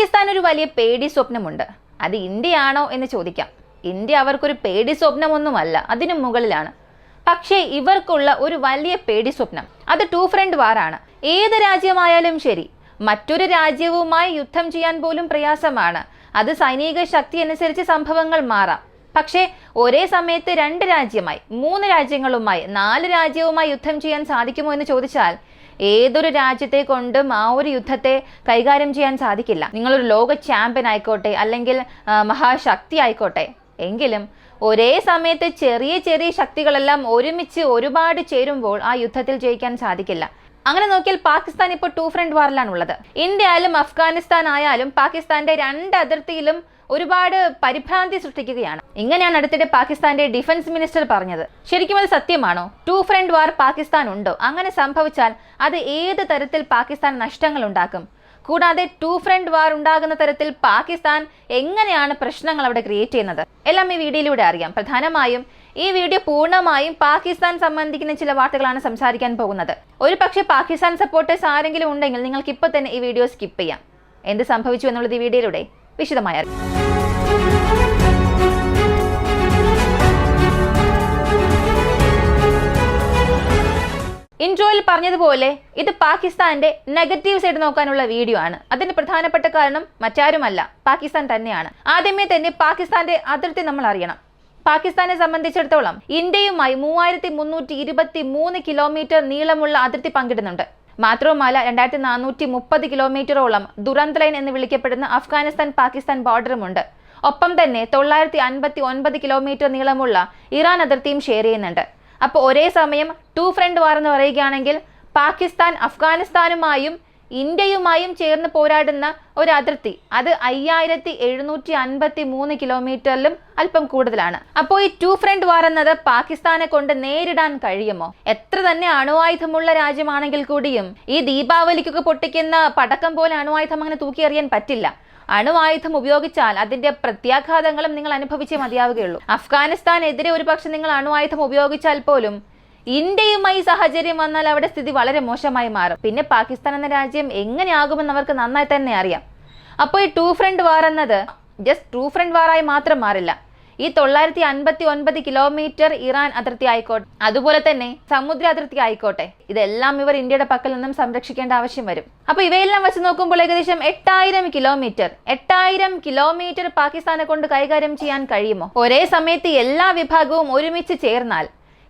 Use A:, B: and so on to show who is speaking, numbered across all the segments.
A: പാകിസ്ഥാൻ ഒരു വലിയ പേടി സ്വപ്നമുണ്ട്. അത് ഇന്ത്യയാണോ എന്ന് ചോദിക്കാം. ഇന്ത്യ അവർക്കൊരു പേടി സ്വപ്നമൊന്നുമല്ല, അതിനു മുകളിലാണ്. പക്ഷേ ഇവർക്കുള്ള ഒരു വലിയ പേടി സ്വപ്നം അത് ടു ഫ്രണ്ട് വാറാണ്. ഏത് രാജ്യമായാലും ശരി, മറ്റൊരു രാജ്യവുമായി യുദ്ധം ചെയ്യാൻ പോലും പ്രയാസമാണ്. അത് സൈനിക ശക്തി അനുസരിച്ച് സംഭവങ്ങൾ മാറാം. പക്ഷേ ഒരേ സമയത്ത് 2 രാജ്യമായി, 3 രാജ്യങ്ങളുമായി, 4 രാജ്യവുമായി യുദ്ധം ചെയ്യാൻ സാധിക്കുമോ എന്ന് ചോദിച്ചാൽ ഏതൊരു രാജ്യത്തെ കൊണ്ടും ആ ഒരു യുദ്ധത്തെ കൈകാര്യം ചെയ്യാൻ സാധിക്കില്ല. നിങ്ങളൊരു ലോക ചാമ്പ്യൻ ആയിക്കോട്ടെ, അല്ലെങ്കിൽ മഹാശക്തി ആയിക്കോട്ടെ, എങ്കിലും ഒരേ സമയത്ത് ചെറിയ ചെറിയ ശക്തികളെല്ലാം ഒരുമിച്ച് ഒരുപാട് ചേരുമ്പോൾ ആ യുദ്ധത്തിൽ ജയിക്കാൻ സാധിക്കില്ല. അങ്ങനെ നോക്കിയാൽ പാകിസ്ഥാൻ ഇപ്പോൾ ടു ഫ്രണ്ട് വാറിലാണ് ഉള്ളത്. ഇന്ത്യ ആയാലും അഫ്ഗാനിസ്ഥാൻ ആയാലും പാകിസ്ഥാന്റെ 2 അതിർത്തിയിലും ഒരുപാട് പരിഭ്രാന്തി സൃഷ്ടിക്കുകയാണ്. ഇങ്ങനെയാണ് അടുത്തിടെ പാകിസ്ഥാന്റെ ഡിഫൻസ് മിനിസ്റ്റർ പറഞ്ഞത്. ശരിക്കും അത് സത്യമാണോ? ടു ഫ്രണ്ട് വാർ പാകിസ്ഥാൻ ഉണ്ടോ? അങ്ങനെ സംഭവിച്ചാൽ അത് ഏത് തരത്തിൽ പാകിസ്ഥാൻ നഷ്ടങ്ങൾ ഉണ്ടാക്കും? കൂടാതെ ടു ഫ്രണ്ട് വാർ ഉണ്ടാകുന്ന തരത്തിൽ പാകിസ്ഥാൻ എങ്ങനെയാണ് പ്രശ്നങ്ങൾ അവിടെ ക്രിയേറ്റ് ചെയ്യുന്നത്? എല്ലാം ഈ വീഡിയോയിലൂടെ അറിയാം. പ്രധാനമായും ഈ വീഡിയോ പൂർണ്ണമായും പാകിസ്ഥാൻ സംബന്ധിക്കുന്ന ചില വാർത്തകളാണ് സംസാരിക്കാൻ പോകുന്നത്. ഒരു പക്ഷേ പാകിസ്ഥാൻ സപ്പോർട്ടേഴ്സ് ആരെങ്കിലും ഉണ്ടെങ്കിൽ നിങ്ങൾക്ക് ഇപ്പോൾ തന്നെ ഈ വീഡിയോ സ്കിപ്പ് ചെയ്യാം. എന്ത് സംഭവിച്ചു എന്നുള്ളത് ഈ വീഡിയോയിലൂടെ വിശദമായി അറിയാം. ഇൻട്രോയിൽ പറഞ്ഞതുപോലെ ഇത് പാകിസ്ഥാന്റെ നെഗറ്റീവ് സൈഡ് നോക്കാനുള്ള വീഡിയോ ആണ്. അതിന്റെ പ്രധാനപ്പെട്ട കാരണം മറ്റാരുമല്ല, പാകിസ്ഥാൻ തന്നെയാണ്. ആദ്യമേ തന്നെ പാകിസ്ഥാന്റെ അതിർത്തി നമ്മൾ അറിയണം. പാകിസ്ഥാനെ സംബന്ധിച്ചിടത്തോളം ഇന്ത്യയുമായി 3323 കിലോമീറ്റർ നീളമുള്ള അതിർത്തി പങ്കിടുന്നുണ്ട്. മാത്രവുമല്ല 2430 കിലോമീറ്ററോളം ദുരന്ത് ലൈൻ എന്ന് വിളിക്കപ്പെടുന്ന അഫ്ഗാനിസ്ഥാൻ പാകിസ്ഥാൻ ബോർഡറുമുണ്ട്. ഒപ്പം തന്നെ 959 കിലോമീറ്റർ നീളമുള്ള ഇറാൻ അതിർത്തിയും ഷെയർ ചെയ്യുന്നുണ്ട്. അപ്പോൾ ഒരേ സമയം ടു ഫ്രണ്ട് വാർ എന്ന് പറയുകയാണെങ്കിൽ പാകിസ്ഥാൻ അഫ്ഗാനിസ്ഥാനുമായും ഇന്ത്യയുമായും ചേർന്ന് പോരാടുന്ന ഒരു അതിർത്തി, അത് 5753 കിലോമീറ്ററിലും അല്പം കൂടുതലാണ്. അപ്പോൾ ഈ ടു ഫ്രണ്ട് വാർ എന്നത് പാകിസ്ഥാനെ കൊണ്ട് നേരിടാൻ കഴിയുമോ? എത്ര തന്നെ അണുവായുധമുള്ള രാജ്യമാണെങ്കിൽ കൂടിയും ഈ ദീപാവലിക്കൊക്കെ പൊട്ടിക്കുന്ന പടക്കം പോലെ അണുവായുധം അങ്ങനെ തൂക്കിയെറിയാൻ പറ്റില്ല. അണുവായുധം ഉപയോഗിച്ചാൽ അതിന്റെ പ്രത്യാഘാതങ്ങളും നിങ്ങൾ അനുഭവിച്ചേ മതിയാവുകയുള്ളൂ. അഫ്ഗാനിസ്ഥാനെതിരെ ഒരു പക്ഷെ നിങ്ങൾ അണുവായുധം ഉപയോഗിച്ചാൽ പോലും ഇന്ത്യയുമായി സാഹചര്യം വന്നാൽ അവിടെ സ്ഥിതി വളരെ മോശമായി മാറും. പിന്നെ പാകിസ്ഥാൻ എന്ന രാജ്യം എങ്ങനെയാകുമെന്ന് അവർക്ക് നന്നായി തന്നെ അറിയാം. അപ്പോൾ ഈ ടു ഫ്രണ്ട് വാർ എന്നത് ജസ്റ്റ് ടു ഫ്രണ്ട് വാറായി മാത്രം മാറില്ല. ഈ 959 കിലോമീറ്റർ ഇറാൻ അതിർത്തി ആയിക്കോട്ടെ, അതുപോലെ തന്നെ സമുദ്ര അതിർത്തി ആയിക്കോട്ടെ, ഇതെല്ലാം ഇവർ ഇന്ത്യയുടെ പക്കൽ നിന്നും സംരക്ഷിക്കേണ്ട ആവശ്യം വരും. അപ്പൊ ഇവയെല്ലാം വെച്ച് നോക്കുമ്പോൾ ഏകദേശം 8000 കിലോമീറ്റർ പാകിസ്ഥാനെ കൊണ്ട് കൈകാര്യം ചെയ്യാൻ കഴിയുമോ? ഒരേ സമയത്ത് എല്ലാ വിഭാഗവും ഒരുമിച്ച് ചേർന്നാൽ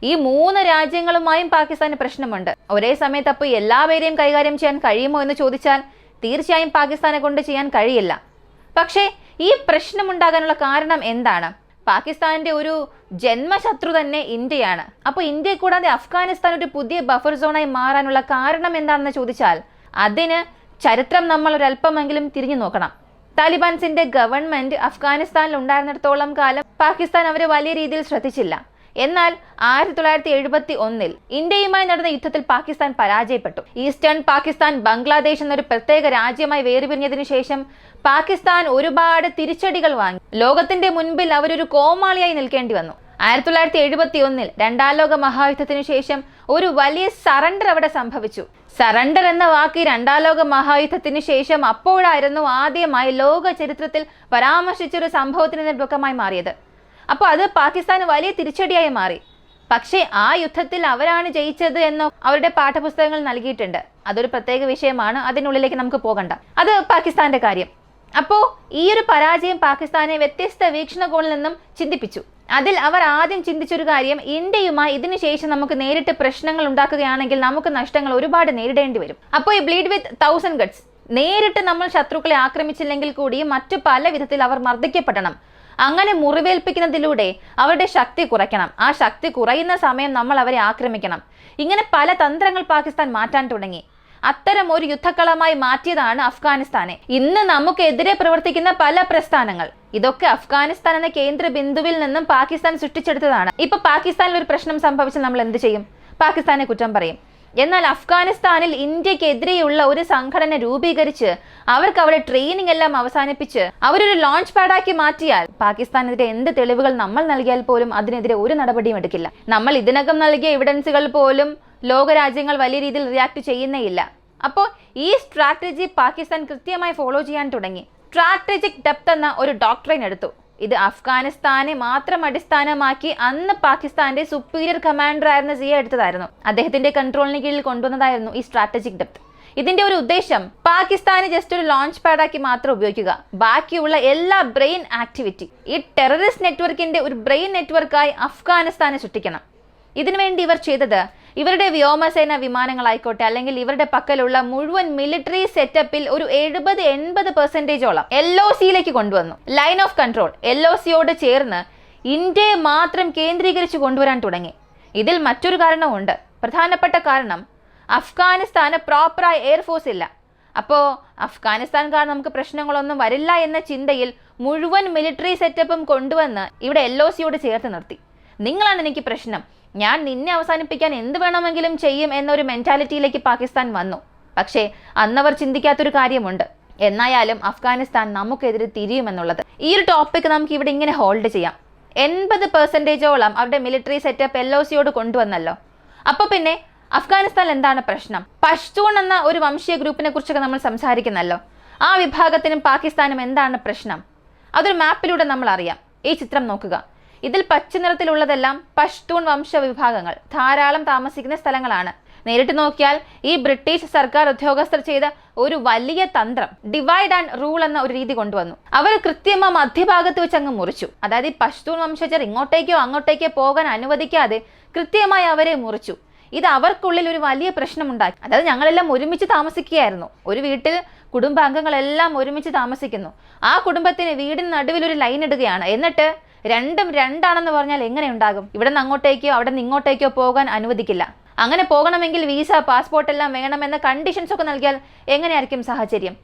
A: ഈ 3 രാജ്യങ്ങളുമായും പാകിസ്ഥാന് പ്രശ്നമുണ്ട്. ഒരേ സമയത്ത് അപ്പോൾ എല്ലാവരെയും കൈകാര്യം ചെയ്യാൻ കഴിയുമോ എന്ന് ചോദിച്ചാൽ തീർച്ചയായും പാകിസ്ഥാനെ കൊണ്ട് ചെയ്യാൻ കഴിയില്ല. പക്ഷേ ഈ പ്രശ്നമുണ്ടാകാനുള്ള കാരണം എന്താണ്? പാകിസ്ഥാന്റെ ഒരു ജന്മശത്രു തന്നെ ഇന്ത്യയാണ്. അപ്പോൾ ഇന്ത്യയെ കൂടാതെ അഫ്ഗാനിസ്ഥാൻ ഒരു പുതിയ ബഫർ സോണായി മാറാനുള്ള കാരണം എന്താണെന്ന് ചോദിച്ചാൽ അതിന് ചരിത്രം നമ്മൾ ഒരല്പമെങ്കിലും തിരിഞ്ഞു നോക്കണം. താലിബാൻസിന്റെ ഗവൺമെന്റ് അഫ്ഗാനിസ്ഥാനിൽ ഉണ്ടായിരുന്നിടത്തോളം കാലം പാകിസ്ഥാൻ അവരെ വലിയ രീതിയിൽ ശ്രദ്ധിച്ചില്ല. എന്നാൽ 1971 ഇന്ത്യയുമായി നടന്ന യുദ്ധത്തിൽ പാകിസ്ഥാൻ പരാജയപ്പെട്ടു. ഈസ്റ്റേൺ പാകിസ്ഥാൻ ബംഗ്ലാദേശ് എന്നൊരു പ്രത്യേക രാജ്യമായി വേർപിരിഞ്ഞതിനു ശേഷം പാകിസ്ഥാൻ ഒരുപാട് തിരിച്ചടികൾ വാങ്ങി. ലോകത്തിന്റെ മുൻപിൽ അവരൊരു കോമാളിയായി നിൽക്കേണ്ടി വന്നു. 1971 2ാം ലോക മഹായുദ്ധത്തിനു ശേഷം ഒരു വലിയ സറണ്ടർ അവിടെ സംഭവിച്ചു. സറണ്ടർ എന്ന വാക്ക് 2ാം ലോക മഹായുദ്ധത്തിന് ശേഷം അപ്പോഴായിരുന്നു ആദ്യമായി ലോക ചരിത്രത്തിൽ പരാമർശിച്ചൊരു സംഭവത്തിന് നെടുക്കമായി മാറിയത്. അപ്പോൾ അത് പാകിസ്ഥാന് വലിയ തിരിച്ചടിയായി മാറി. പക്ഷേ ആ യുദ്ധത്തിൽ അവരാണ് ജയിച്ചത് എന്നോ അവരുടെ പാഠപുസ്തകങ്ങൾ നൽകിയിട്ടുണ്ട്. അതൊരു പ്രത്യേക വിഷയമാണ്, അതിനുള്ളിലേക്ക് നമുക്ക് പോകണ്ട. അത് പാകിസ്ഥാന്റെ കാര്യം. അപ്പോൾ ഈ ഒരു പരാജയം പാകിസ്ഥാനെ വ്യത്യസ്ത വീക്ഷണകോണിൽ നിന്നും ചിന്തിപ്പിച്ചു. അതിൽ അവർ ആദ്യം ചിന്തിച്ചൊരു കാര്യം, ഇന്ത്യയുമായി ഇതിനുശേഷം നമുക്ക് നേരിട്ട് പ്രശ്നങ്ങൾ ഉണ്ടാക്കുകയാണെങ്കിൽ നമുക്ക് നഷ്ടങ്ങൾ ഒരുപാട് നേരിടേണ്ടി വരും. അപ്പോൾ ഈ ബ്ലീഡ് വിത്ത് 1000 ഗട്സ്, നേരിട്ട് നമ്മൾ ശത്രുക്കളെ ആക്രമിച്ചില്ലെങ്കിൽ കൂടി മറ്റു പല വിധത്തിൽ അവർ മർദ്ദിക്കപ്പെടണം. അങ്ങനെ മുറിവേൽപ്പിക്കുന്നതിലൂടെ അവരുടെ ശക്തി കുറയ്ക്കണം. ആ ശക്തി കുറയുന്ന സമയം നമ്മൾ അവരെ ആക്രമിക്കണം. ഇങ്ങനെ പല തന്ത്രങ്ങൾ പാകിസ്ഥാൻ മാറ്റാൻ തുടങ്ങി. അത്തരം ഒരു യുദ്ധക്കളമായി മാറ്റിയതാണ് അഫ്ഗാനിസ്ഥാനെ. ഇന്ന് നമുക്കെതിരെ പ്രവർത്തിക്കുന്ന പല പ്രസ്ഥാനങ്ങൾ, ഇതൊക്കെ അഫ്ഗാനിസ്ഥാൻ എന്ന കേന്ദ്ര ബിന്ദുവിൽ നിന്നും പാകിസ്ഥാൻ സൃഷ്ടിച്ചെടുത്തതാണ്. ഇപ്പൊ പാകിസ്ഥാനിൽ ഒരു പ്രശ്നം സംഭവിച്ചാൽ നമ്മൾ എന്ത് ചെയ്യും? പാകിസ്ഥാനെ കുറ്റം പറയും. എന്നാൽ അഫ്ഗാനിസ്ഥാനിൽ ഇന്ത്യക്കെതിരെയുള്ള ഒരു സംഘടന രൂപീകരിച്ച് അവർക്ക് അവിടെ ട്രെയിനിങ് എല്ലാം അവസാനിപ്പിച്ച് അവരൊരു ലോഞ്ച് പാഡാക്കി മാറ്റിയാൽ പാകിസ്ഥാനെതിരെ എന്ത് തെളിവുകൾ നമ്മൾ നൽകിയാൽ പോലും അതിനെതിരെ ഒരു നടപടിയും എടുക്കില്ല. നമ്മൾ ഇതിനകം നൽകിയ എവിഡൻസുകൾ പോലും ലോകരാജ്യങ്ങൾ വലിയ രീതിയിൽ റിയാക്ട് ചെയ്യുന്നേയില്ല. അപ്പോൾ ഈ സ്ട്രാറ്റജി പാകിസ്ഥാൻ കൃത്യമായി ഫോളോ ചെയ്യാൻ തുടങ്ങി. സ്ട്രാറ്റജിക് ഡെപ്ത് എന്ന ഒരു ഡോക്ട്രൈൻ എടുത്തു. ഇത് അഫ്ഗാനിസ്ഥാനെ മാത്രം അടിസ്ഥാനമാക്കി അന്ന് പാകിസ്ഥാന്റെ സുപ്പീരിയർ കമാൻഡർ ആയിരുന്ന സിയ എടുത്തതായിരുന്നു. അദ്ദേഹത്തിന്റെ കൺട്രോളിന് കീഴിൽ കൊണ്ടുവന്നതായിരുന്നു ഈ സ്ട്രാറ്റജിക് ഡെപ്ത്. ഇതിന്റെ ഒരു ഉദ്ദേശം പാകിസ്ഥാനെ ജസ്റ്റ് ഒരു ലോഞ്ച് പാഡാക്കി മാത്രം ഉപയോഗിക്കുക, ബാക്കിയുള്ള എല്ലാ ബ്രെയിൻ ആക്ടിവിറ്റി ഈ ടെററിസ്റ്റ് നെറ്റ്വർക്കിന്റെ ഒരു ബ്രെയിൻ നെറ്റ്വർക്കായി അഫ്ഗാനിസ്ഥാനെ സൃഷ്ടിക്കണം. ഇതിനുവേണ്ടി ഇവർ ചെയ്തത് ഇവരുടെ വ്യോമസേന വിമാനങ്ങളായിക്കോട്ടെ, അല്ലെങ്കിൽ ഇവരുടെ പക്കലുള്ള മുഴുവൻ മിലിറ്ററി സെറ്റപ്പിൽ ഒരു 70-80% LOCയിലേക്ക് കൊണ്ടുവന്നു. ലൈൻ ഓഫ് കൺട്രോൾ LOCയോട് ചേർന്ന് ഇന്ത്യയെ മാത്രം കേന്ദ്രീകരിച്ച് കൊണ്ടുവരാൻ തുടങ്ങി. ഇതിൽ മറ്റൊരു കാരണമുണ്ട്. പ്രധാനപ്പെട്ട കാരണം അഫ്ഗാനിസ്ഥാന് പ്രോപ്പറായ എയർഫോഴ്സ് ഇല്ല. അപ്പോൾ അഫ്ഗാനിസ്ഥാൻകാർ നമുക്ക് പ്രശ്നങ്ങളൊന്നും വരില്ല എന്ന ചിന്തയിൽ മുഴുവൻ മിലിറ്ററി സെറ്റപ്പും കൊണ്ടുവന്ന് ഇവിടെ LOCയോട് ചേർത്ത് നിർത്തി. നിങ്ങളാണ് എനിക്ക് പ്രശ്നം, ഞാൻ നിന്നെ അവസാനിപ്പിക്കാൻ എന്ത് വേണമെങ്കിലും ചെയ്യും എന്നൊരു മെന്റാലിറ്റിയിലേക്ക് പാകിസ്ഥാൻ വന്നു. പക്ഷേ അന്നവർ ചിന്തിക്കാത്തൊരു കാര്യമുണ്ട്. എന്നായാലും അഫ്ഗാനിസ്ഥാൻ നമുക്കെതിരെ തിരിയുമെന്നുള്ളത്. ഈ ഒരു ടോപ്പിക് നമുക്ക് ഇവിടെ ഇങ്ങനെ ഹോൾഡ് ചെയ്യാം. 80% അവരുടെ മിലിറ്ററി സെറ്റപ്പ് LOCയോട് കൊണ്ടുവന്നല്ലോ. അപ്പോൾ പിന്നെ അഫ്ഗാനിസ്ഥാനിൽ എന്താണ് പ്രശ്നം? പഷ്തൂൺ എന്ന ഒരു വംശീയ ഗ്രൂപ്പിനെ കുറിച്ചൊക്കെ നമ്മൾ സംസാരിക്കുന്നല്ലോ. ആ വിഭാഗത്തിനും പാകിസ്ഥാനും എന്താണ് പ്രശ്നം? അതൊരു മാപ്പിലൂടെ നമ്മൾ അറിയാം. ഈ ചിത്രം നോക്കുക. ഇതിൽ പച്ച നിറത്തിലുള്ളതെല്ലാം പഷ്തൂൺ വംശവിഭാഗങ്ങൾ ധാരാളം താമസിക്കുന്ന സ്ഥലങ്ങളാണ്. നേരിട്ട് നോക്കിയാൽ ഈ ബ്രിട്ടീഷ് സർക്കാർ ഉദ്യോഗസ്ഥർ ചെയ്ത ഒരു വലിയ തന്ത്രം ഡിവൈഡ് ആൻഡ് റൂൾ എന്ന ഒരു രീതി കൊണ്ടുവന്നു. അവർ കൃത്യമായി മധ്യഭാഗത്ത് വെച്ച് അങ്ങ് മുറിച്ചു. അതായത് ഈ പഷ്തൂൺ വംശജർ ഇങ്ങോട്ടേക്കോ അങ്ങോട്ടേക്കോ പോകാൻ അനുവദിക്കാതെ കൃത്യമായി അവരെ മുറിച്ചു. ഇത് അവർക്കുള്ളിൽ ഒരു വലിയ പ്രശ്നമുണ്ടാക്കി. അതായത് ഞങ്ങളെല്ലാം ഒരുമിച്ച് താമസിക്കുകയായിരുന്നു. ഒരു വീട്ടിൽ കുടുംബാംഗങ്ങളെല്ലാം ഒരുമിച്ച് താമസിക്കുന്നു. ആ കുടുംബത്തിന് വീടിന് നടുവിൽ ഒരു ലൈൻ ഇടുകയാണ്. എന്നിട്ട് രണ്ടും രണ്ടാണെന്ന് പറഞ്ഞാൽ എങ്ങനെ ഉണ്ടാകും? ഇവിടെ നിന്ന് അങ്ങോട്ടേക്കോ അവിടെ നിന്ന് ഇങ്ങോട്ടേക്കോ പോകാൻ അനുവദിക്കില്ല. അങ്ങനെ പോകണമെങ്കിൽ വീസ, പാസ്പോർട്ട് എല്ലാം വേണമെന്ന കണ്ടീഷൻസ് ഒക്കെ നൽകിയാൽ എങ്ങനെയായിരിക്കും സാഹചര്യം?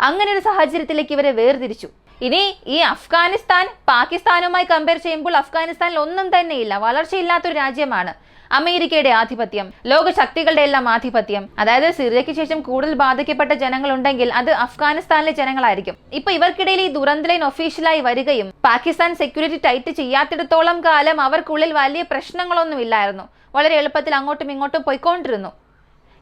A: അങ്ങനെ ഒരു സാഹചര്യത്തിലേക്ക് ഇവരെ വേർതിരിച്ചു. ഇനി ഈ അഫ്ഗാനിസ്ഥാൻ പാകിസ്ഥാനുമായി കമ്പയർ ചെയ്യുമ്പോൾ അഫ്ഗാനിസ്ഥാനിൽ ഒന്നും തന്നെയില്ല, വളർച്ചയില്ലാത്തൊരു രാജ്യമാണ്. അമേരിക്കയുടെ ആധിപത്യം, ലോക ശക്തികളുടെ എല്ലാം ആധിപത്യം. അതായത് സിറിയയ്ക്ക് ശേഷം കൂടുതൽ ബാധിക്കപ്പെട്ട ജനങ്ങളുണ്ടെങ്കിൽ അത് അഫ്ഗാനിസ്ഥാനിലെ ജനങ്ങളായിരിക്കും. ഇപ്പൊ ഇവർക്കിടയിൽ ഈ ദുരന്ത ലൈൻ ഒഫീഷ്യലായി വരികയും പാകിസ്ഥാൻ സെക്യൂരിറ്റി ടൈറ്റ് ചെയ്യാത്തിടത്തോളം കാലം അവർക്കുള്ളിൽ വലിയ പ്രശ്നങ്ങളൊന്നും ഇല്ലായിരുന്നു. വളരെ എളുപ്പത്തിൽ അങ്ങോട്ടും ഇങ്ങോട്ടും പോയിക്കൊണ്ടിരുന്നു.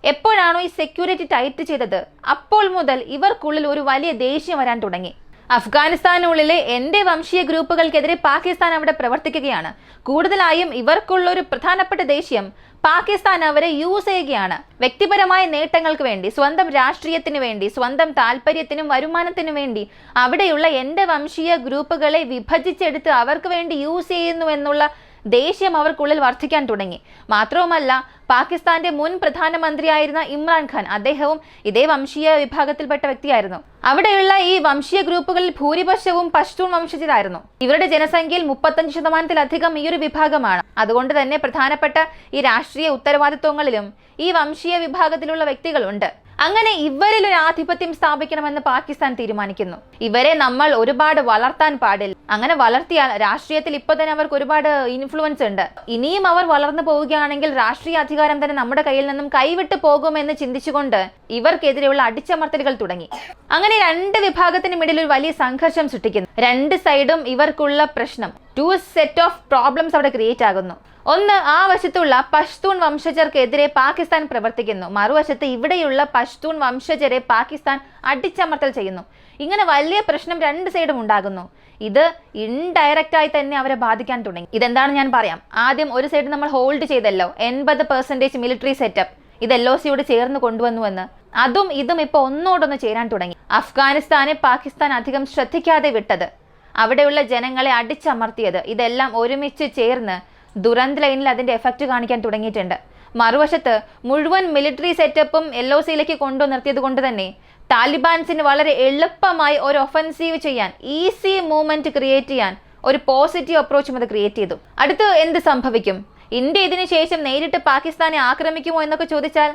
A: എപ്പോഴാണോ ഈ സെക്യൂരിറ്റി ടൈറ്റ് ചെയ്തത്, അപ്പോൾ മുതൽ ഇവർക്കുള്ളിൽ ഒരു വലിയ ദേഷ്യം വരാൻ തുടങ്ങി. അഫ്ഗാനിസ്ഥാനുള്ളിലെ എൻ്റെ വംശീയ ഗ്രൂപ്പുകൾക്കെതിരെ പാകിസ്ഥാൻ അവിടെ പ്രവർത്തിക്കുകയാണ്. കൂടുതലായും ഇവർക്കുള്ള ഒരു പ്രധാനപ്പെട്ട ദേഷ്യം പാകിസ്ഥാൻ അവരെ യൂസ് ചെയ്യുകയാണ്. വ്യക്തിപരമായ നേട്ടങ്ങൾക്ക് വേണ്ടി, സ്വന്തം രാഷ്ട്രീയത്തിന് വേണ്ടി, സ്വന്തം താല്പര്യത്തിനും വരുമാനത്തിനും വേണ്ടി അവിടെയുള്ള എൻ്റെ വംശീയ ഗ്രൂപ്പുകളെ വിഭജിച്ചെടുത്ത് അവർക്ക് വേണ്ടി യൂസ് ചെയ്യുന്നു എന്നുള്ള ദേഷ്യം അവർക്കുള്ളിൽ വർദ്ധിക്കാൻ തുടങ്ങി. മാത്രവുമല്ല, പാകിസ്ഥാന്റെ മുൻ പ്രധാനമന്ത്രിയായിരുന്ന ഇമ്രാൻഖാൻ, അദ്ദേഹവും ഇതേ വംശീയ വിഭാഗത്തിൽപ്പെട്ട വ്യക്തിയായിരുന്നു. അവിടെയുള്ള ഈ വംശീയ ഗ്രൂപ്പുകളിൽ ഭൂരിപക്ഷവും പഷ്തൂൺ വംശജരായിരുന്നു. ഇവരുടെ ജനസംഖ്യയിൽ 35%-ലധികം ഈ ഒരു വിഭാഗമാണ്. അതുകൊണ്ട് തന്നെ പ്രധാനപ്പെട്ട ഈ രാഷ്ട്രീയ ഉത്തരവാദിത്വങ്ങളിലും ഈ വംശീയ വിഭാഗത്തിലുള്ള വ്യക്തികളുണ്ട്. അങ്ങനെ ഇവരിൽ ഒരു ആധിപത്യം സ്ഥാപിക്കണമെന്ന് പാകിസ്ഥാൻ തീരുമാനിക്കുന്നു. ഇവരെ നമ്മൾ ഒരുപാട് വളർത്താൻ പാടില്ല. അങ്ങനെ വളർത്തിയാൽ രാഷ്ട്രീയത്തിൽ ഇപ്പൊ തന്നെ അവർക്ക് ഒരുപാട് ഇൻഫ്ലുവൻസ് ഉണ്ട്. ഇനിയും അവർ വളർന്നു പോവുകയാണെങ്കിൽ രാഷ്ട്രീയ അധികാരം തന്നെ നമ്മുടെ കയ്യിൽ നിന്നും കൈവിട്ടു പോകുമെന്ന് ചിന്തിച്ചുകൊണ്ട് ഇവർക്കെതിരെയുള്ള അടിച്ചമർത്തലുകൾ തുടങ്ങി. അങ്ങനെ രണ്ട് വിഭാഗത്തിനും ഇടയിൽ ഒരു വലിയ സംഘർഷം സൃഷ്ടിക്കുന്നു. രണ്ട് സൈഡും ഇവർക്കുള്ള പ്രശ്നം, 2 സെറ്റ് ഓഫ് പ്രോബ്ലംസ് അവിടെ ക്രിയേറ്റ് ആകുന്നു. ഒന്ന്, ആ വശത്തുള്ള പഷ്തൂൺ വംശജർക്കെതിരെ പാകിസ്ഥാൻ പ്രവർത്തിക്കുന്നു. മറുവശത്ത് ഇവിടെയുള്ള പഷ്തൂൺ വംശജരെ പാകിസ്ഥാൻ അടിച്ചമർത്തൽ ചെയ്യുന്നു. ഇങ്ങനെ വലിയ പ്രശ്നം രണ്ട് സൈഡും ഉണ്ടാകുന്നു. ഇത് ഇൻഡയറക്റ്റ് ആയി തന്നെ അവരെ ബാധിക്കാൻ തുടങ്ങി. ഇതെന്താണ് ഞാൻ പറയാം. ആദ്യം ഒരു സൈഡ് നമ്മൾ ഹോൾഡ് ചെയ്തല്ലോ, 80% മിലിറ്ററി സെറ്റപ്പ് ഇത് LOCയോട് ചേർന്ന് കൊണ്ടുവന്നുവെന്ന്. അതും ഇതും ഇപ്പൊ ഒന്നോടൊന്ന് ചേരാൻ തുടങ്ങി. അഫ്ഗാനിസ്ഥാനെ പാകിസ്ഥാൻ അധികം ശ്രദ്ധിക്കാതെ വിട്ടത്, അവിടെയുള്ള ജനങ്ങളെ അടിച്ചമർത്തിയത്, ഇതെല്ലാം ഒരുമിച്ച് ചേർന്ന് ദുരന്ത ലൈനിൽ അതിന്റെ എഫക്റ്റ് കാണിക്കാൻ തുടങ്ങിയിട്ടുണ്ട്. മറുവശത്ത് മുഴുവൻ മിലിറ്ററി സെറ്റപ്പും LOCയിലേക്ക് കൊണ്ടുനിർത്തിയത് കൊണ്ട് തന്നെ താലിബാൻസിന് വളരെ എളുപ്പമായി ഒരു ഒഫൻസീവ് ചെയ്യാൻ, ഈസി മൂവ്മെന്റ് ക്രിയേറ്റ് ചെയ്യാൻ ഒരു പോസിറ്റീവ് അപ്രോച്ചും അത് ക്രിയേറ്റ് ചെയ്തു. അടുത്ത് എന്ത് സംഭവിക്കും? ഇന്ത്യ ഇതിനു ശേഷം നേരിട്ട് പാകിസ്ഥാനെ ആക്രമിക്കുമോ എന്നൊക്കെ ചോദിച്ചാൽ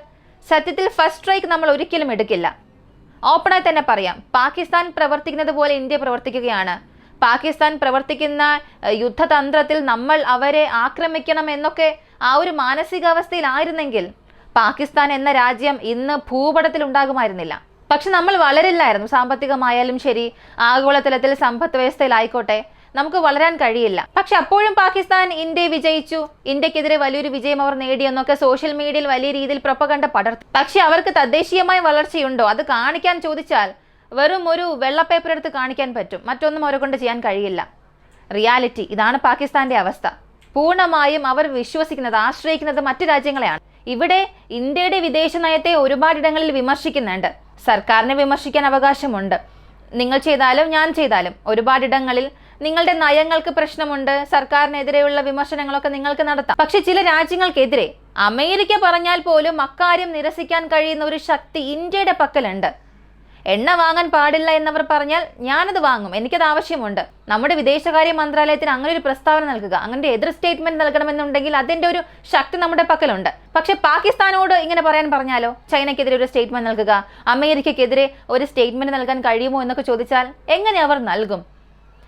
A: സത്യത്തിൽ ഫസ്റ്റ് സ്ട്രൈക്ക് നമ്മൾ ഒരിക്കലും എടുക്കില്ല. ഓപ്പണായി തന്നെ പറയാം, പാകിസ്ഥാൻ പ്രവർത്തിക്കുന്നത് പോലെ ഇന്ത്യ പ്രവർത്തിക്കുകയാണ്. പാകിസ്ഥാൻ പ്രവർത്തിക്കുന്ന യുദ്ധതന്ത്രത്തിൽ നമ്മൾ അവരെ ആക്രമിക്കണം എന്നൊക്കെ ആ ഒരു മാനസികാവസ്ഥയിലായിരുന്നെങ്കിൽ പാകിസ്ഥാൻ എന്ന രാജ്യം ഇന്ന് ഭൂപടത്തിൽ ഉണ്ടാകുമായിരുന്നില്ല. പക്ഷെ നമ്മൾ വളരില്ലായിരുന്നു. സാമ്പത്തികമായാലും ശരി, ആഗോളതലത്തിൽ സമ്പദ് വ്യവസ്ഥയിലായിക്കോട്ടെ, നമുക്ക് വളരാൻ കഴിയില്ല. പക്ഷെ അപ്പോഴും പാകിസ്ഥാൻ ഇന്ത്യ വിജയിച്ചു, ഇന്ത്യക്കെതിരെ വലിയൊരു വിജയം അവർ നേടിയെന്നൊക്കെ സോഷ്യൽ മീഡിയയിൽ വലിയ രീതിയിൽ പ്രൊപ്പഗണ്ട പടർത്തി. പക്ഷെ അവർക്ക് തദ്ദേശീയമായ വളർച്ചയുണ്ടോ അത് കാണിക്കാൻ ചോദിച്ചാൽ വെറും ഒരു വെള്ള പേപ്പർ എടുത്ത് കാണിക്കാൻ പറ്റും, മറ്റൊന്നും അവരെ കൊണ്ട് ചെയ്യാൻ കഴിയില്ല. റിയാലിറ്റി ഇതാണ് പാകിസ്ഥാന്റെ അവസ്ഥ. പൂർണ്ണമായും അവർ വിശ്വസിക്കുന്നത്, ആശ്രയിക്കുന്നത് മറ്റു രാജ്യങ്ങളെയാണ്. ഇവിടെ ഇന്ത്യയുടെ വിദേശ നയത്തെ ഒരുപാടിടങ്ങളിൽ വിമർശിക്കുന്നുണ്ട്. സർക്കാരിനെ വിമർശിക്കാൻ അവകാശമുണ്ട്. നിങ്ങൾ ചെയ്താലും ഞാൻ ചെയ്താലും ഒരുപാടിടങ്ങളിൽ നിങ്ങളുടെ നയങ്ങൾക്ക് പ്രശ്നമുണ്ട്, സർക്കാരിനെതിരെയുള്ള വിമർശനങ്ങളൊക്കെ നിങ്ങൾക്ക് നടത്താം. പക്ഷെ ചില രാജ്യങ്ങൾക്കെതിരെ അമേരിക്ക പറഞ്ഞാൽ പോലും അക്കാര്യം നിരസിക്കാൻ കഴിയുന്ന ഒരു ശക്തി ഇന്ത്യയുടെ പക്കലുണ്ട്. എണ്ണ വാങ്ങാൻ പാടില്ല എന്നവർ പറഞ്ഞാൽ ഞാനത് വാങ്ങും, എനിക്കത് ആവശ്യമുണ്ട്. നമ്മുടെ വിദേശകാര്യ മന്ത്രാലയത്തിന് അങ്ങനെ ഒരു പ്രസ്താവന നൽകുക, അങ്ങനെ എതിർ സ്റ്റേറ്റ്മെന്റ് നൽകണമെന്നുണ്ടെങ്കിൽ അതിന്റെ ഒരു ശക്തി നമ്മുടെ പക്കലുണ്ട്. പക്ഷെ പാകിസ്ഥാനോട് ഇങ്ങനെ പറയാൻ പറഞ്ഞാലോ, ചൈനയ്ക്കെതിരെ ഒരു സ്റ്റേറ്റ്മെന്റ് നൽകുക, അമേരിക്കയ്ക്കെതിരെ ഒരു സ്റ്റേറ്റ്മെന്റ് നൽകാൻ കഴിയുമോ എന്നൊക്കെ ചോദിച്ചാൽ എങ്ങനെ അവർ നൽകും?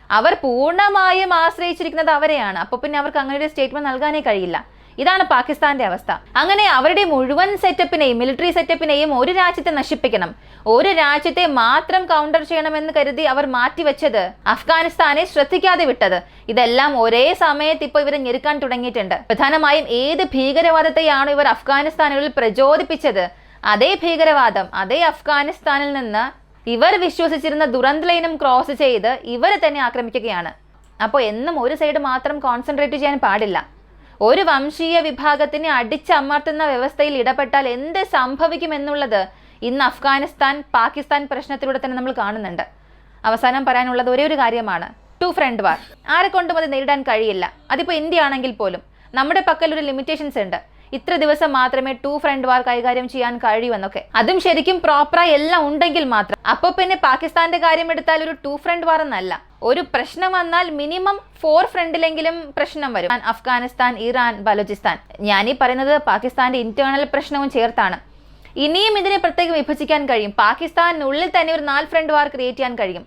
A: അവർ പൂർണ്ണമായും ആശ്രയിച്ചിരിക്കുന്നത് അവരെയാണ്. അപ്പോൾ പിന്നെ അവർക്ക് അങ്ങനെ ഒരു സ്റ്റേറ്റ്മെന്റ് നൽകാനേ കഴിയില്ല. ഇതാണ് പാകിസ്ഥാന്റെ അവസ്ഥ. അങ്ങനെ അവരുടെ മുഴുവൻ സെറ്റപ്പിനെയും, മിലിറ്ററി സെറ്റപ്പിനെയും ഒരു രാജ്യത്തെ നശിപ്പിക്കണം, ഒരു രാജ്യത്തെ മാത്രം കൗണ്ടർ ചെയ്യണമെന്ന് കരുതി അവർ മാറ്റിവെച്ചത്, അഫ്ഗാനിസ്ഥാനെ ശ്രദ്ധിക്കാതെ വിട്ടത്, ഇതെല്ലാം ഒരേ സമയത്ത് ഇപ്പോൾ ഇവരെ ഞെരുക്കാൻ തുടങ്ങിയിട്ടുണ്ട്. പ്രധാനമായും ഏത് ഭീകരവാദത്തെയാണോ ഇവർ അഫ്ഗാനിസ്ഥാനുള്ളിൽ പ്രചോദിപ്പിച്ചത്, അതേ ഭീകരവാദം, അതേ അഫ്ഗാനിസ്ഥാനിൽ നിന്ന് ഇവർ വിശ്വസിച്ചിരുന്ന ദുരന്ത് ലൈനും ക്രോസ് ചെയ്ത് ഇവരെ തന്നെ ആക്രമിക്കുകയാണ്. അപ്പോൾ എന്നും ഒരു സൈഡ് മാത്രം കോൺസെൻട്രേറ്റ് ചെയ്യാൻ പാടില്ല. ഒരു വംശീയ വിഭാഗത്തിനെ അടിച്ചമർത്തുന്ന വ്യവസ്ഥയിൽ ഇടപെട്ടാൽ എന്ത് സംഭവിക്കുമെന്നുള്ളത് ഇന്ന് അഫ്ഗാനിസ്ഥാൻ പാകിസ്ഥാൻ പ്രശ്നത്തിലൂടെ തന്നെ നമ്മൾ കാണുന്നുണ്ട്. അവസാനം പറയാനുള്ളത് ഒരേ ഒരു കാര്യമാണ്, ടു ഫ്രണ്ട് വാർ. ആരെ കൊണ്ടും അത് നേരിടാൻ കഴിയില്ല. അതിപ്പോൾ ഇന്ത്യ ആണെങ്കിൽ പോലും നമ്മുടെ പക്കൽ ഒരു ലിമിറ്റേഷൻസ് ഉണ്ട്. ഇത്ര ദിവസം മാത്രമേ ടു ഫ്രണ്ട് വാർ കൈകാര്യം ചെയ്യാൻ കഴിയൂ എന്നൊക്കെ. അതും ശരിക്കും പ്രോപ്പറായി എല്ലാം ഉണ്ടെങ്കിൽ മാത്രം. അപ്പോൾ പിന്നെ പാകിസ്ഥാന്റെ കാര്യം എടുത്താൽ ഒരു ടു ഫ്രണ്ട് വാർ എന്നല്ല, ഒരു പ്രശ്നം വന്നാൽ മിനിമം 4 ഫ്രണ്ടിലെങ്കിലും പ്രശ്നം വരും. അഫ്ഗാനിസ്ഥാൻ, ഇറാൻ, ബലൂചിസ്ഥാൻ. ഞാനീ പറയുന്നത് പാകിസ്ഥാന്റെ ഇന്റേണൽ പ്രശ്നവും ചേർത്താണ്. ഇനിയും ഇതിനെ പ്രത്യേകം വിഭജിക്കാൻ കഴിയും. പാകിസ്ഥാനുള്ളിൽ തന്നെ ഒരു 4 ഫ്രണ്ട് വാർ ക്രിയേറ്റ് ചെയ്യാൻ കഴിയും.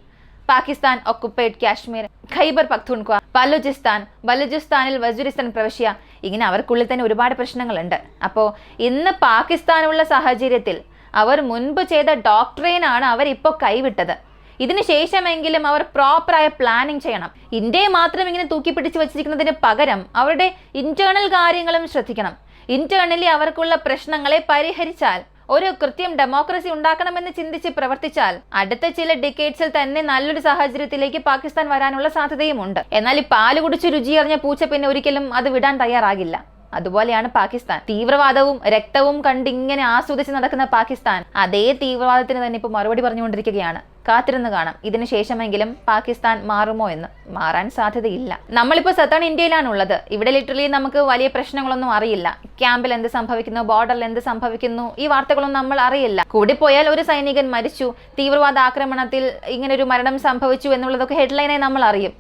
A: പാകിസ്ഥാൻ ഒക്കുപ്പൈഡ് കാശ്മീർ, ഖൈബർ പഖ്തൂൺഖ്വ, ബലൂചിസ്ഥാനിൽ വസീറിസ്ഥാൻ പ്രവിശ്യ, ഇങ്ങനെ അവർക്കുള്ളിൽ തന്നെ ഒരുപാട് പ്രശ്നങ്ങളുണ്ട്. അപ്പോൾ ഇന്ന് പാകിസ്ഥാനുള്ള സാഹചര്യത്തിൽ അവർ മുൻപ് ചെയ്ത ഡോക്ട്രൈനാണ് അവരിപ്പോൾ കൈവിട്ടത്. ഇതിന് ശേഷമെങ്കിലും അവർ പ്രോപ്പറായ പ്ലാനിങ് ചെയ്യണം. ഇന്ത്യയെ മാത്രം ഇങ്ങനെ തൂക്കി പിടിച്ച് വെച്ചിരിക്കുന്നതിന് പകരം അവരുടെ ഇന്റേണൽ കാര്യങ്ങളും ശ്രദ്ധിക്കണം. ഇന്റേണലി അവർക്കുള്ള പ്രശ്നങ്ങളെ പരിഹരിച്ചാൽ, ഒരു കൃത്യം ഡെമോക്രസി ഉണ്ടാക്കണമെന്ന് ചിന്തിച്ച് പ്രവർത്തിച്ചാൽ അടുത്ത ചില ഡിക്കേഡ്സിൽ തന്നെ നല്ലൊരു സാഹചര്യത്തിലേക്ക് പാകിസ്ഥാൻ വരാനുള്ള സാധ്യതയുമുണ്ട്. എന്നാൽ ഈ പാല് കുടിച്ച് രുചിയറിഞ്ഞ പൂച്ച പിന്നെ ഒരിക്കലും അത് വിടാൻ തയ്യാറാകില്ല. അതുപോലെയാണ് പാകിസ്ഥാൻ. തീവ്രവാദവും രക്തവും കണ്ടിങ്ങനെ ആസ്വദിച്ച് നടക്കുന്ന പാകിസ്ഥാൻ അതേ തീവ്രവാദത്തിന് തന്നെ ഇപ്പോൾ മറുപടി പറഞ്ഞുകൊണ്ടിരിക്കുകയാണ്. കാത്തിരുന്ന് കാണാം ഇതിന് ശേഷമെങ്കിലും പാകിസ്ഥാൻ മാറുമോ എന്ന്. മാറാൻ സാധ്യതയില്ല. നമ്മളിപ്പോൾ സതേൺ ഇന്ത്യയിലാണുള്ളത്. ഇവിടെ ലിറ്ററലി നമുക്ക് വലിയ പ്രശ്നങ്ങളൊന്നും അറിയില്ല. ക്യാമ്പിൽ എന്ത് സംഭവിക്കുന്നു, ബോർഡറിൽ എന്ത് സംഭവിക്കുന്നു, ഈ വാർത്തകളൊന്നും നമ്മൾ അറിയില്ല. കൂടിപ്പോയാൽ ഒരു സൈനികൻ മരിച്ചു, തീവ്രവാദ ആക്രമണത്തിൽ ഇങ്ങനൊരു മരണം സംഭവിച്ചു എന്നുള്ളതൊക്കെ ഹെഡ്ലൈനായി നമ്മൾ അറിയും.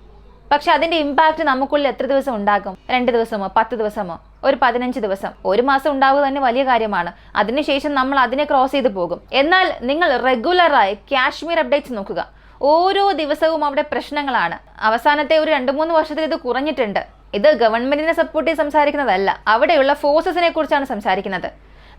A: പക്ഷെ അതിന്റെ ഇമ്പാക്ട് നമുക്കുള്ളിൽ എത്ര ദിവസം ഉണ്ടാകും? 2 ദിവസമോ 10 ദിവസമോ ഒരു 15 ദിവസം, ഒരു മാസം ഉണ്ടാവുക തന്നെ വലിയ കാര്യമാണ്. അതിനുശേഷം നമ്മൾ അതിനെ ക്രോസ് ചെയ്ത് പോകും. എന്നാൽ നിങ്ങൾ റെഗുലറായി കാശ്മീർ അപ്ഡേറ്റ്സ് നോക്കുക. ഓരോ ദിവസവും അവിടെ പ്രശ്നങ്ങളാണ്. അവസാനത്തെ ഒരു 2-3 വർഷത്തിൽ ഇത് കുറഞ്ഞിട്ടുണ്ട്. ഇത് ഗവൺമെന്റിനെ സപ്പോർട്ട് ചെയ്ത് സംസാരിക്കുന്നതല്ല, അവിടെയുള്ള ഫോഴ്സസിനെ കുറിച്ചാണ് സംസാരിക്കുന്നത്.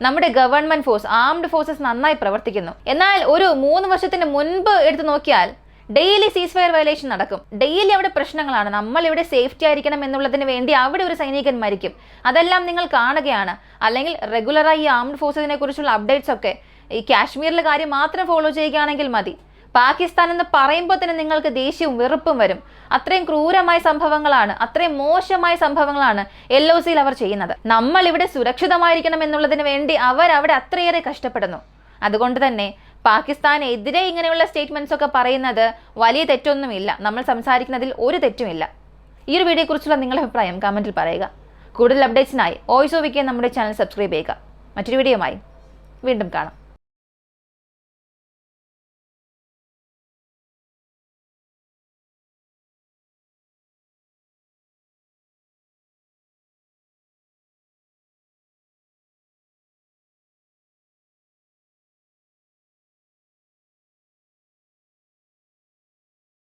A: നമ്മുടെ ഗവൺമെന്റ് ഫോഴ്സ്, ആംഡ് ഫോഴ്സസ് നന്നായി പ്രവർത്തിക്കുന്നു. എന്നാൽ ഒരു 3 വർഷത്തിന് മുൻപ് എടുത്തു നോക്കിയാൽ ഡെയിലി സീസ് ഫയർ വയലേഷൻ നടക്കും. ഡെയിലി അവിടെ പ്രശ്നങ്ങളാണ്. നമ്മൾ ഇവിടെ സേഫ്റ്റി ആയിരിക്കണം എന്നുള്ളതിന് വേണ്ടി അവിടെ ഒരു സൈനികൻ മരിക്കും. അതെല്ലാം നിങ്ങൾ കാണുകയാണ്. അല്ലെങ്കിൽ റെഗുലറായി ഈ ആംഡ് ഫോഴ്സസിനെ കുറിച്ചുള്ള അപ്ഡേറ്റ്സ് ഒക്കെ ഈ കാശ്മീരിലെ കാര്യം മാത്രം ഫോളോ ചെയ്യുകയാണെങ്കിൽ മതി. പാകിസ്ഥാൻ എന്ന് പറയുമ്പോൾ തന്നെ നിങ്ങൾക്ക് ദേഷ്യവും വെറുപ്പും വരും. അത്രയും ക്രൂരമായ സംഭവങ്ങളാണ്, അത്രയും മോശമായ സംഭവങ്ങളാണ് LOCയിൽ അവർ ചെയ്യുന്നത്. നമ്മൾ ഇവിടെ സുരക്ഷിതമായിരിക്കണം എന്നുള്ളതിന് വേണ്ടി അവർ അവിടെ അത്രയേറെ കഷ്ടപ്പെടുന്നു. അതുകൊണ്ട് തന്നെ പാകിസ്ഥാനെതിരെ ഇങ്ങനെയുള്ള സ്റ്റേറ്റ്മെന്റ്സ് ഒക്കെ പറയുന്നത് വലിയ തെറ്റൊന്നുമില്ല. നമ്മൾ സംസാരിക്കുന്നതിൽ ഒരു തെറ്റുമില്ല. ഈ ഒരു വീഡിയോയെക്കുറിച്ചുള്ള നിങ്ങളുടെ അഭിപ്രായം കമന്റിൽ പറയുക. കൂടുതൽ അപ്ഡേറ്റ്സിനായി വോയിസ് ഓഫ് വിക്കി നമ്മുടെ ചാനൽ സബ്സ്ക്രൈബ് ചെയ്യുക. മറ്റൊരു വീഡിയോയുമായി വീണ്ടും കാണാം.